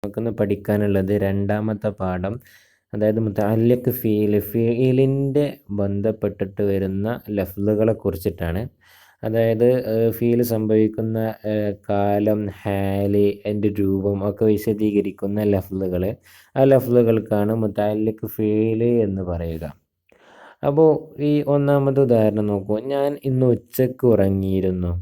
നമുക്കിന്ന് പഠിക്കാനുള്ളത് രണ്ടാമത്തെ പാഠം. അതായത് മുതഅല്ലിഖ് ഫീലിൻ്റെ ബന്ധപ്പെട്ടിട്ട് വരുന്ന ലഫ്ലുകളെ കുറിച്ചിട്ടാണ്. അതായത് ഫീൽ സംഭവിക്കുന്ന കാലം, ഹാല്, അതിൻ്റെ രൂപം ഒക്കെ വിശദീകരിക്കുന്ന ലഫ്ലുകൾ. ആ ലഫ്ലുകൾക്കാണ് മുതഅല്ലിഖ് ഫീല് എന്ന് പറയുക. അപ്പോൾ ഈ ഒന്നാമത്തെ ഉദാഹരണം നോക്കൂ. ഞാൻ ഇന്ന് ഉച്ചക്ക് ഉറങ്ങിയിരുന്നു.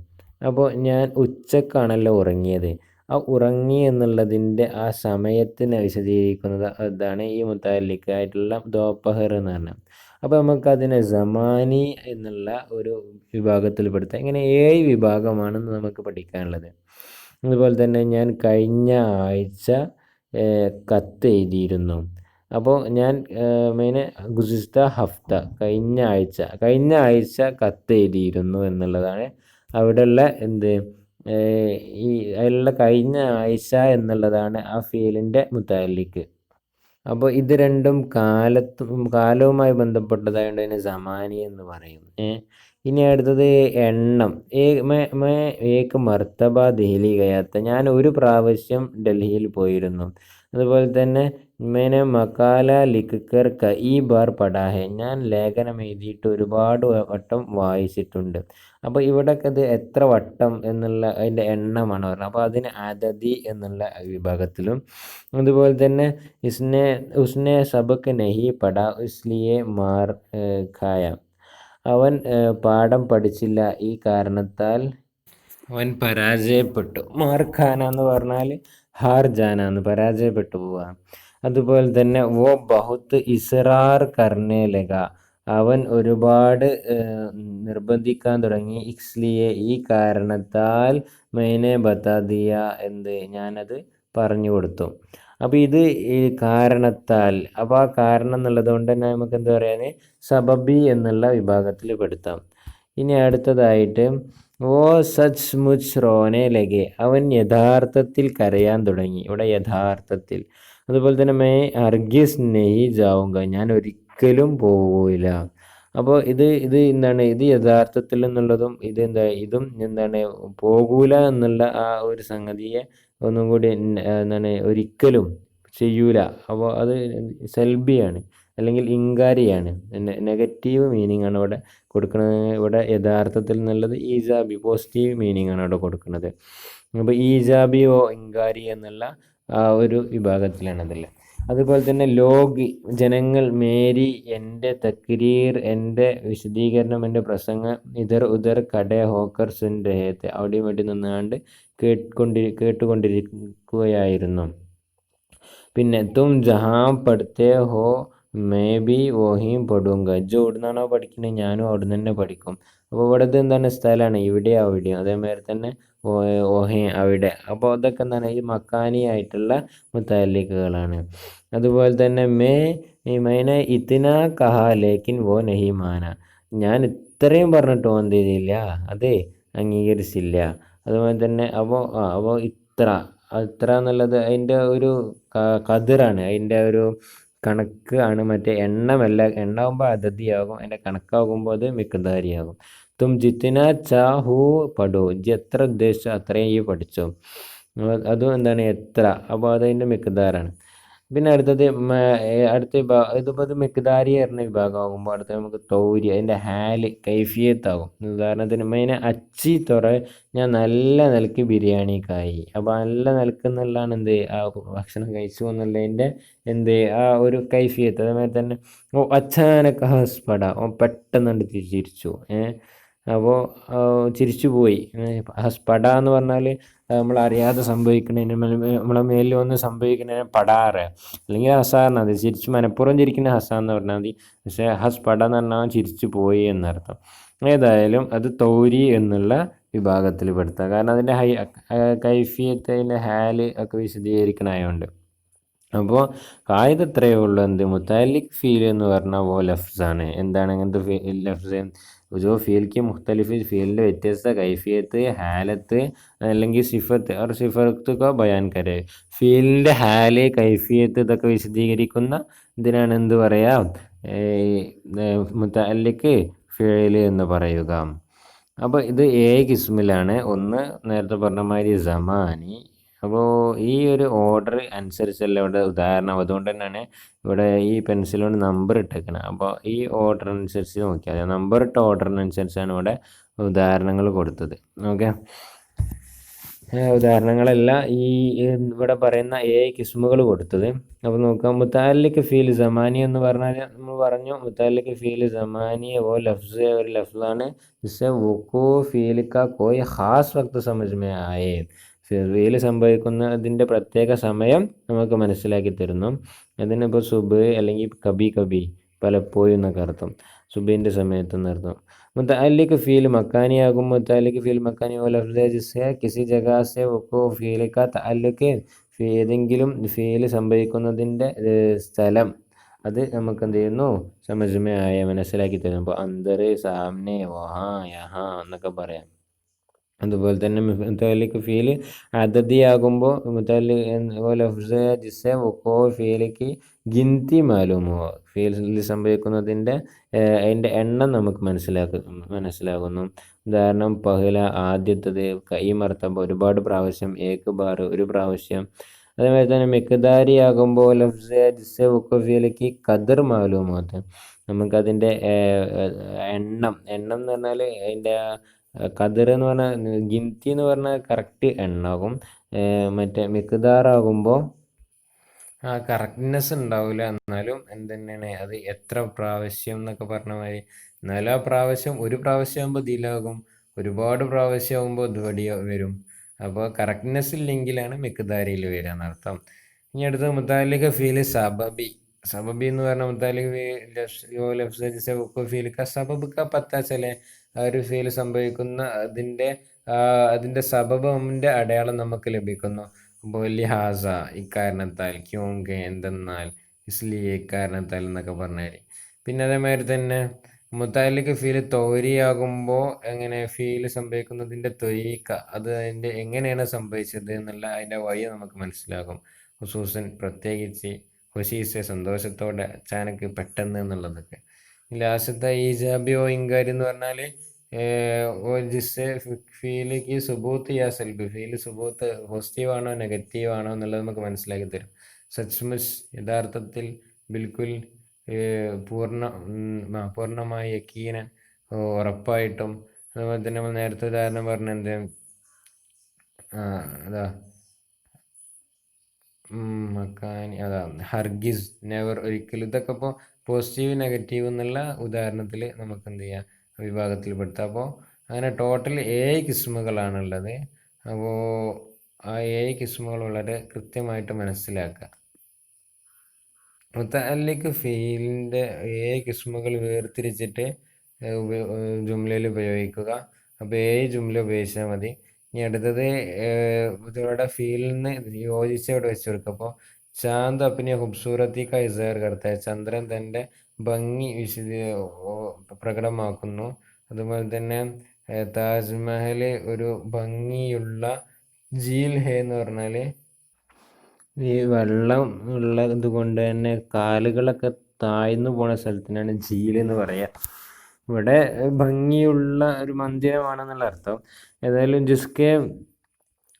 അപ്പോൾ ഞാൻ ഉച്ചക്കാണല്ലോ ഉറങ്ങിയത്. ആ ഉറങ്ങി എന്നുള്ളതിൻ്റെ ആ സമയത്തിനെ വിശദീകരിക്കുന്നത് അതാണ് ഈ മുതഅല്ലിഖായിട്ടുള്ള ദോപ്പഹർ എന്ന് പറഞ്ഞാൽ. അപ്പോൾ നമുക്കതിനെ സമാനി എന്നുള്ള ഒരു വിഭാഗത്തിൽ പെടുത്താം. ഇങ്ങനെ 7 വിഭാഗമാണെന്ന് നമുക്ക് പഠിക്കാനുള്ളത്. അതുപോലെ തന്നെ ഞാൻ കഴിഞ്ഞ ആഴ്ച കത്ത് എഴുതിയിരുന്നു. അപ്പോൾ ഞാൻ മെയിന് ഗുസിസ്ത ഹഫ്ത കഴിഞ്ഞ ആഴ്ച കത്ത് എഴുതിയിരുന്നു എന്നുള്ളതാണ് അവിടെയുള്ള ഈ അതിലുള്ള കഴിഞ്ഞ ആഴ്ച എന്നുള്ളതാണ് ആ ഫീലിൻ്റെ മുതഅല്ലിഖ്. അപ്പോൾ ഇത് രണ്ടും കാലവുമായി ബന്ധപ്പെട്ടതായതുകൊണ്ട് അതിനെ സമാനി എന്ന് പറയും. ഇനി അടുത്തത് എണ്ണം. ഏക്ക് മർത്തബ ദഹ്ലി ഗയാത്ത, ഞാൻ ഒരു പ്രാവശ്യം ഡൽഹിയിൽ പോയിരുന്നു. അതുപോലെ തന്നെ മേനെ മക്കാല ലിഖ്കർ കഈ ബാർ പഠാ ഹെ, ഞാൻ ലേഖനം എഴുതിയിട്ട് ഒരുപാട് വട്ടം വായിച്ചിട്ടുണ്ട്. അപ്പോൾ ഇവിടെയൊക്കെ ഇത് എത്ര വട്ടം എന്നുള്ള അതിൻ്റെ എണ്ണമാണ് പറഞ്ഞത്. അപ്പോൾ അതിന് അദദി എന്നുള്ള വിഭാഗത്തിലും, അതുപോലെ തന്നെ ഉസ്നെ സബക് നഹി പഠാ ഇസ്ലിയെ മാർ ഖായ, അവൻ പാഠം പഠിച്ചില്ല, ഈ കാരണത്താൽ അവൻ പരാജയപ്പെട്ടു. മാർഖാന എന്ന് പറഞ്ഞാൽ ഹാർ ജാന എന്ന്, പരാജയപ്പെട്ടു പോവുക. അതുപോലെ തന്നെ വോ ബഹുത്ത് ഇസ്റാർ കർണേ ലഗ, അവൻ ഒരുപാട് നിർബന്ധിക്കാൻ തുടങ്ങി. ഇസ്ലിയെ, ഈ കാരണത്താൽ മൈനെ ബതാ ദിയ, ഞാനത് പറഞ്ഞു കൊടുത്തു. അപ്പോൾ ഇത് ഈ കാരണത്താൽ, അപ്പോൾ ആ കാരണം എന്നുള്ളത് കൊണ്ട് തന്നെ നമുക്ക് എന്താ പറയാൻ സബബി എന്നുള്ള വിഭാഗത്തിൽ പെടുത്താം. ഇനി അടുത്തതായിട്ട് ഓ സച്ച് മുച്ച് റോനെ ലഗെ, അവൻ യഥാർത്ഥത്തിൽ കരയാൻ തുടങ്ങി. ഇവിടെ യഥാർത്ഥത്തിൽ. അതുപോലെ തന്നെ മേ ഹർഗിസ് നെഹി ജാവുങ്ക, ഞാൻ ഒരിക്കലും പോവില്ല. അപ്പോൾ ഇത് എന്താണ്, ഇത് യഥാർത്ഥത്തിൽ എന്നുള്ളതും ഇതും എന്താണ്, പോകൂല എന്നുള്ള ആ ഒരു സംഗതിയെ ഒന്നും കൂടി ഒരിക്കലും ചെയ്യൂല. അപ്പോൾ അത് സൽബിയാണ് അല്ലെങ്കിൽ ഇങ്കാരിയാണ്, നെഗറ്റീവ് മീനിങ് ആണ് ഇവിടെ കൊടുക്കുന്നത്. ഇവിടെ യഥാർത്ഥത്തിൽ എന്നുള്ളത് ഈജാബി, പോസിറ്റീവ് മീനിങ് ആണ് ഇവിടെ കൊടുക്കുന്നത്. അപ്പോൾ ഈജാബി ഓ ഇങ്കാരി എന്നുള്ള ആ ഒരു വിഭാഗത്തിലാണ് അതല്ലേ. അതുപോലെ തന്നെ ലോഗ്, ജനങ്ങൾ, മേരി, എൻ്റെ, തക്രീർ, എൻ്റെ വിശദീകരണം, എൻ്റെ പ്രസംഗം, ഇധർ ഉധർ കടേ ഹോക്കർ സുൻ രഹേത്തെ, അവിടെയും ഇവിടെ നിന്നാണ്ട് കേട്ടുകൊണ്ടിരിക്കുകയായിരുന്നു. പിന്നെ തും ജഹാം പഠിത്തേ ഹോ മേ ബി വോഹിം പഠൂങ്ക, ജോ എവിടുന്നാണോ പഠിക്കുന്നത് ഞാനും അവിടെ നിന്ന് തന്നെ പഠിക്കും. അപ്പോൾ ഇവിടുത്തെ എന്താണ്, സ്ഥലമാണ്, ഇവിടെയോ അവിടെയും. അതേമാതിരി തന്നെ ഓഹേ, അവിടെ. അപ്പോൾ അതൊക്കെ എന്താണ്, ഈ മക്കാനി ആയിട്ടുള്ള മുതഅല്ലിഖുകളാണ്. അതുപോലെ തന്നെ മൈനെ ഇത്തിന കഹ ലേക്കിൻ വോ നഹി മാന, ഞാൻ ഇത്രയും പറഞ്ഞിട്ട് ഓൻ എന്ത് ചെയ്തില്ല, അത് അംഗീകരിച്ചില്ല. അതുപോലെ തന്നെ അപ്പോൾ ഇത്ര എന്നുള്ളത് അതിൻ്റെ ഒരു കതിറാണ്, അതിൻ്റെ ഒരു കണക്ക് ആണ്. മറ്റേ എണ്ണമല്ല, എണ്ണാകുമ്പോൾ അതതിയാകും, അതിൻ്റെ കണക്കാകുമ്പോൾ അത് മിഖ്ദാരിയാകും. തും ജിത്തിന ചാഹു പഠോ, ജി എത്ര ഉദ്ദേശിച്ചോ അത്രയും ഈ പഠിച്ചോ. അതും എന്താണ്, എത്ര. അപ്പോൾ അതതിൻ്റെ മിഖ്ദാറാണ്. പിന്നെ അടുത്തത് ഇതിപ്പോൾ ഇത് മിഖ്ദാരി പറഞ്ഞ വിഭാഗമാകുമ്പോൾ അടുത്ത നമുക്ക് തൗരി, അതിൻ്റെ ഹാല്, കൈഫിയത്താകും. ഉദാഹരണത്തിന് മെയിന് അച്ചി തുറ, ഞാൻ നല്ല നിലക്ക് ബിരിയാണി കായി. അപ്പോൾ നല്ല നിലക്ക് എന്നുള്ളതാണ് ആ ഭക്ഷണം കഴിച്ചു എന്നുള്ളതിൻ്റെ ആ ഒരു കൈഫിയത്ത്. അതേമാതിരി തന്നെ അച്ചാനക്ക ഹസ്പട, പെട്ടെന്ന് ചിരിച്ചു. അപ്പോൾ ചിരിച്ചു പോയി. ഹസ്പട എന്ന് പറഞ്ഞാൽ നമ്മൾ അറിയാതെ സംഭവിക്കുന്നതിന്, നമ്മളെ മേലിൽ വന്ന് സംഭവിക്കുന്നതിന് പടാറ് അല്ലെങ്കിൽ ഹസാറിന്, അത് ചിരിച്ച് മനഃപൂർവ്വം ചിരിക്കുന്ന ഹസാന്ന് പറഞ്ഞാൽ മതി. പക്ഷേ ഹസ്പട എന്ന് പറഞ്ഞാൽ ചിരിച്ചു പോയി എന്നർത്ഥം. ഏതായാലും അത് തൗരി എന്നുള്ള വിഭാഗത്തിൽ പെടുത്താം. കാരണം അതിൻ്റെ കൈഫിയത്ത്, അതിൻ്റെ ഹാല് ഒക്കെ വിശദീകരിക്കണമായതുകൊണ്ട്. അപ്പോൾ കായിക ഇത്രയേ ഉള്ളൂ. മുതഅല്ലിഖ് ഫീൽ എന്ന് പറഞ്ഞാൽ ഓ ലഫ്സാണ്. എന്താണ് അങ്ങനത്തെ ലഫ്സ്, जो ഫീൽ की मुख्तलिफ, ഫീലിൻ്റെ വ്യത്യസ്ത കൈഫിയത്ത്, ഹാലത്ത് അല്ലെങ്കിൽ സിഫത്ത് और സിഫത്ത് का ബയാൻ करे. ഫീലിൻ്റെ ഹാല്, കൈഫിയത്ത് ഇതൊക്കെ വിശദീകരിക്കുന്ന ഇതിനാണ് എന്ത് പറയാം, മുതഅല്ലിഖ് ഫീൽ എന്ന് പറയുക. അപ്പോൾ ഇത് കിസ്മിലാണ്. ഒന്ന് നേരത്തെ പറഞ്ഞ മാതിരി സമാനി, അപ്പോൾ ഈ ഒരു ഓർഡർ അനുസരിച്ചല്ല ഇവിടെ ഉദാഹരണം. അതുകൊണ്ട് തന്നെയാണ് ഇവിടെ ഈ പെൻസിൽ കൊണ്ട് നമ്പർ ഇട്ടേക്കുന്നത്. അപ്പോൾ ഈ ഓർഡർ അനുസരിച്ച് നോക്കിയാൽ നമ്പർ ഇട്ട ഓർഡറിനനുസരിച്ചാണ് ഇവിടെ ഉദാഹരണങ്ങൾ കൊടുത്തത്. ഓക്കെ, ഉദാഹരണങ്ങളല്ല ഈ ഇവിടെ പറയുന്ന കിസ്മുകൾ കൊടുത്തത്. അപ്പോൾ നോക്കാം, മുത്തഅല്ലിഖ് ഫീൽ സമാനി എന്ന് പറഞ്ഞാൽ നമ്മൾ പറഞ്ഞു മുത്തഅല്ലിഖ് ഫീൽ സമാനി ഓ ലഫ്സ് ഒരു ലഫ്സാണ്. ജിസ്സെ വുഖൂ ഫീൽ കാ കോയി ഖാസ് വക്ത് സമജ് മേ ആയേ. ഫീൽ സംഭവിക്കുന്നതിൻ്റെ പ്രത്യേക സമയം നമുക്ക് മനസ്സിലാക്കി തരുന്നു. അതിനിപ്പോൾ സുബ് അല്ലെങ്കിൽ കബി കബി പലപ്പോഴും എന്നൊക്കെ അർത്ഥം. സുബിൻ്റെ സമയത്ത് എന്നർത്ഥം. मुतअल्लिक़ फ़ील मकानी आगुम मुतअल्लिक़ फ़ीൽ മക്കാനി ഓ ലഫ്സ് ജിസ്സെ കിസി ജഗ സെ വഖൂ ഫീൽ കാ തഅല്ലുഖ്. ഏതെങ്കിലും ഫീൽ സംഭവിക്കുന്നതിൻ്റെ സ്ഥലം അത് നമുക്ക് എന്ത് ചെയ്യുന്നു സമജ്മേ ആയ മനസ്സിലാക്കി തരും. അപ്പോൾ അന്തർ, സാമനെ, വഹാ, യഹാ എന്നൊക്കെ പറയാം. അതുപോലെ തന്നെ മുതഅല്ലിഖ് ഫീൽ അദദിയാകുമ്പോൾ മുതഅല്ലിഖ് ലഫ്സ് ജിസ്സെ വഖൂ ഫീലിക്ക് ഗിൻതി മാലൂം ഹോ. ഫീലിൽ സംഭവിക്കുന്നതിൻ്റെ അതിൻ്റെ എണ്ണം നമുക്ക് മനസ്സിലാകുന്നു. ഉദാഹരണം പഹ്ല ആദ്യത്തത്, കൈ മർത്തബ ഒരുപാട് പ്രാവശ്യം, ഏക്ക് ബാർ ഒരു പ്രാവശ്യം. അതേമാതിരി തന്നെ മിഖ്ദാരിയാകുമ്പോൾ ലഫ്സ് ജിസ്സെ വഖൂ ഫീലിക്ക് ഖദർ മാലൂമാത്ത്. നമുക്കതിൻ്റെ എണ്ണം എന്ന് പറഞ്ഞാൽ അതിൻ്റെ ഖദർ എന്ന് പറഞ്ഞാൽ ഗിൻതി എന്ന് പറഞ്ഞാൽ കറക്റ്റ് എണ്ണാകും. മറ്റേ മിഖ്ദാറാകുമ്പോൾ ആ കറക്റ്റ്നെസ് ഉണ്ടാവില്ല, എന്നാലും എന്തുതന്നെയാണ് അത് എത്ര പ്രാവശ്യം എന്നൊക്കെ പറഞ്ഞ മാതിരി. എന്നാലും ആ പ്രാവശ്യം ഒരു പ്രാവശ്യം ആകുമ്പോൾ ഇതിലാകും, ഒരുപാട് പ്രാവശ്യം ആകുമ്പോൾ ഇത് വരും. അപ്പോൾ കറക്റ്റ്നെസ് ഇല്ലെങ്കിലാണ് മിഖ്ദാരിയിൽ വരിക എന്നർത്ഥം. ഇനി അടുത്തത് മുതഅല്ലിഖ് ഫീൽ സബബി. സബബി എന്ന് പറഞ്ഞാൽ മുതഅല്ലിഖ് ഫീൽ ക സബബ് ക പത്താ ചലെ. ആ ഒരു ഫീൽ സംഭവിക്കുന്ന അതിൻ്റെ സബബിൻ്റെ അടയാളം നമുക്ക് ലഭിക്കുന്നു. അപ്പോൾ ലിഹാസ ഇക്കാരണത്താൽ, ക്യോങ്കെ എന്തെന്നാൽ, ഇസ്ലിയെ ഇക്കാരണത്താൽ എന്നൊക്കെ പറഞ്ഞാൽ. പിന്നെ അതേമാതിരി തന്നെ മുതഅല്ലിഖ് ഫീൽ തൗരിയാകുമ്പോൾ എങ്ങനെ ഫീൽ സംഭവിക്കുന്നതിൻ്റെ ത്വരീക്ക, അത് അതിൻ്റെ എങ്ങനെയാണ് സംഭവിച്ചത് എന്നുള്ള അതിൻ്റെ വഴി നമുക്ക് മനസ്സിലാകും. ഹുസൂസൻ പ്രത്യേകിച്ച്, ഹുസീസെ സന്തോഷത്തോടെ, അച്ചാനക്ക് പെട്ടെന്ന് എന്നുള്ളതൊക്കെ. ലാസ്റ്റത്തെ ഈജാബി ഓ ഇൻകാരി എന്ന് പറഞ്ഞാൽ ജിസ്സെ ഫീലിക്ക് സുബൂത്ത് യാ സൽബി, ഫീൽ സുബൂത്ത് പോസിറ്റീവാണോ നെഗറ്റീവാണോ എന്നുള്ളത് നമുക്ക് മനസ്സിലാക്കി തരും. സച്ച്മുച്ച് യഥാർത്ഥത്തിൽ, ബിൽക്കുൽ പൂർണ്ണമായി, യക്കീനൻ ഉറപ്പായിട്ടും. അതുപോലെ തന്നെ നമ്മൾ നേരത്തെ ഉദാഹരണം പറഞ്ഞ എന്ത് അതാ മക്കാനി, അതാ ഹർഗിസ്, നെവർ ഒരിക്കലും. ഇതൊക്കെ ഇപ്പോൾ പോസിറ്റീവ് നെഗറ്റീവ് എന്നുള്ള ഉദാഹരണത്തിൽ നമുക്ക് എന്ത് ചെയ്യാം വിഭാഗത്തിൽപ്പെടുത്താം. അപ്പോൾ അങ്ങനെ ടോട്ടൽ 7 കിസ്മുകളാണുള്ളത്. അപ്പോൾ ആ 7 കിസ്മുകൾ വളരെ കൃത്യമായിട്ട് മനസ്സിലാക്കുക. മുതഅല്ലിഖ് ഫീലിൻ്റെ 7 കിസ്മുകൾ വേർതിരിച്ചിട്ട് ജുംലയിൽ ഉപയോഗിക്കുക. അപ്പോൾ 7 ജുംല ഉപയോഗിച്ചാൽ മതി. ഇനി അടുത്തത് ഇതിവിടെ ഫീലിന് യോജിച്ച് ഇവിടെ വെച്ച് കൊടുക്കുക. അപ്പോൾ ചാന്ദ് അപ്പിനെ ഖൂബ്സൂരത്തി കാ ഇസ്ഹാർ കർത്താ ഹൈ. ചന്ദ്രൻ തൻ്റെ ഭംഗി പ്രകടമാക്കുന്നു. അതുപോലെ തന്നെ താജ്മഹൽ ഒരു ഭംഗിയുള്ള ജീൽ ഹേ എന്ന് പറഞ്ഞാൽ ഈ വെള്ളം ഉള്ളത് കൊണ്ട് തന്നെ കാലുകളൊക്കെ താഴ്ന്നു പോണ സ്ഥലത്തിനാണ് ജീൽ എന്ന് പറയുക. ഇവിടെ ഭംഗിയുള്ള ഒരു മന്ദിരമാണെന്നുള്ള അർത്ഥം. ഏതായാലും ജിസ്കെ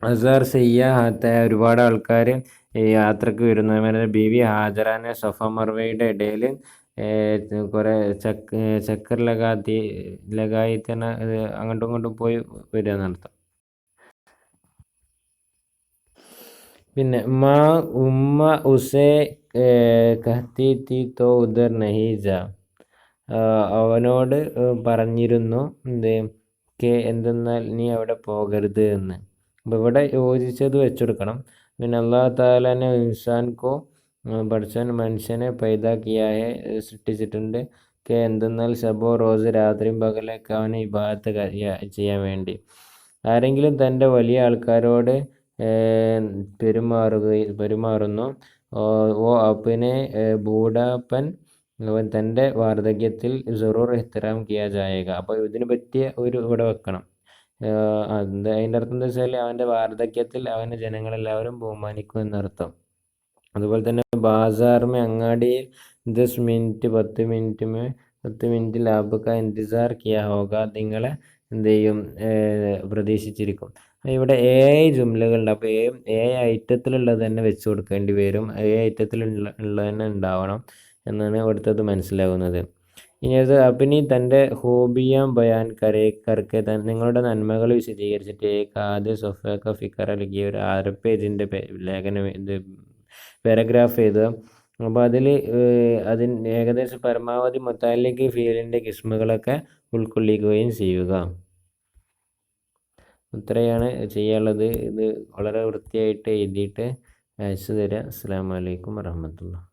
അസാർ സെയ്യാഹത്ത, ഒരുപാട് ആൾക്കാർ യാത്രക്ക് വരുന്നവരെ ബീവി ഹാജറാനെ സഫ മർവയുടെ ഇടയിൽ കുറേ ചക്കർ ലഗായി തന്നെ അങ്ങോട്ടും ഇങ്ങോട്ടും പോയി വരിക എന്നർത്ഥം. പിന്നെ മാ ഉമ്മ ഉസേ കഹ്തി തി തോ ഉദർ നഹി ജാ. അവനോട് പറഞ്ഞിരുന്നു എന്ത് എന്തെന്നാൽ നീ അവിടെ പോകരുത് എന്ന്. അപ്പോൾ ഇവിടെ യോജിച്ചത് വെച്ചെടുക്കണം. പിന്നെ അല്ലാഹു തആലാനെ ഇൻസാൻകോ, പഠിച്ചവൻ മനുഷ്യനെ പൈദാ കിയാഹെ സൃഷ്ടിച്ചിട്ടുണ്ട്. എന്തെന്നാൽ ശബോ റോസ് രാത്രിയും പകലൊക്കെ അവനെ ഇബാദത്ത് ചെയ്യാൻ വേണ്ടി. ആരെങ്കിലും തൻ്റെ വലിയ ആൾക്കാരോട് പെരുമാറുന്നു, ഓ അപ്പിനെ ബൂഢാപ്പൻ അവൻ തൻ്റെ വാർദ്ധക്യത്തിൽ ജറൂർ ഇഹ്തിറാം കിയാ ജായേഗ. അപ്പോൾ ഇതിന് പറ്റിയ ഒരു ഇവിടെ വെക്കണം. അതിൻ്റെ അർത്ഥം എന്താ വെച്ചാൽ അവൻ്റെ വാർദ്ധക്യത്തിൽ അവനെ ജനങ്ങളെല്ലാവരും ബഹുമാനിക്കും എന്നർത്ഥം. അതുപോലെ തന്നെ ബാസാറിമേ അങ്ങാടിയിൽ 10 മിനിറ്റ് 10 മിനിറ്റിൽ ആപ്ക ഇന്തസാർ കിയാ ഹോഗ, നിങ്ങളെ എന്ത് ചെയ്യും പ്രതീക്ഷിച്ചിരിക്കും. ഇവിടെ ജുംലകളുണ്ട്. അപ്പോൾ ഐറ്റത്തിലുള്ളത് തന്നെ വെച്ച് കൊടുക്കേണ്ടി വരും. ഉള്ളത് തന്നെ ഉണ്ടാവണം എന്നാണ് ഇവിടുത്തത് മനസ്സിലാകുന്നത്. ഇനി അത് അപ്നി തൻ്റെ ഹോബിയാം ബയാൻ കരേ കർക്കെ നിങ്ങളുടെ നന്മകൾ വിശദീകരിച്ചിട്ട് ആദ്യ സൊഫക്ക ഫിക്കർ അല്ലെങ്കിൽ ഒരു 6 പേജിൻ്റെ ലേഖനം ഇത് പാരഗ്രാഫ് എഴുതുക. അപ്പോൾ അതിൽ ഏകദേശം പരമാവധി മുത്തഅല്ലിഖ് ഫീലിൻ്റെ കിസ്മുകളൊക്കെ ഉൾക്കൊള്ളിക്കുകയും ചെയ്യുക. ഇത്രയാണ് ചെയ്യാനുള്ളത്. ഇത് വളരെ വൃത്തിയായിട്ട് എഴുതിയിട്ട് അയച്ചു തരിക. അസ്സലാമു അലൈക്കും വറഹ്മത്തുള്ളാഹി.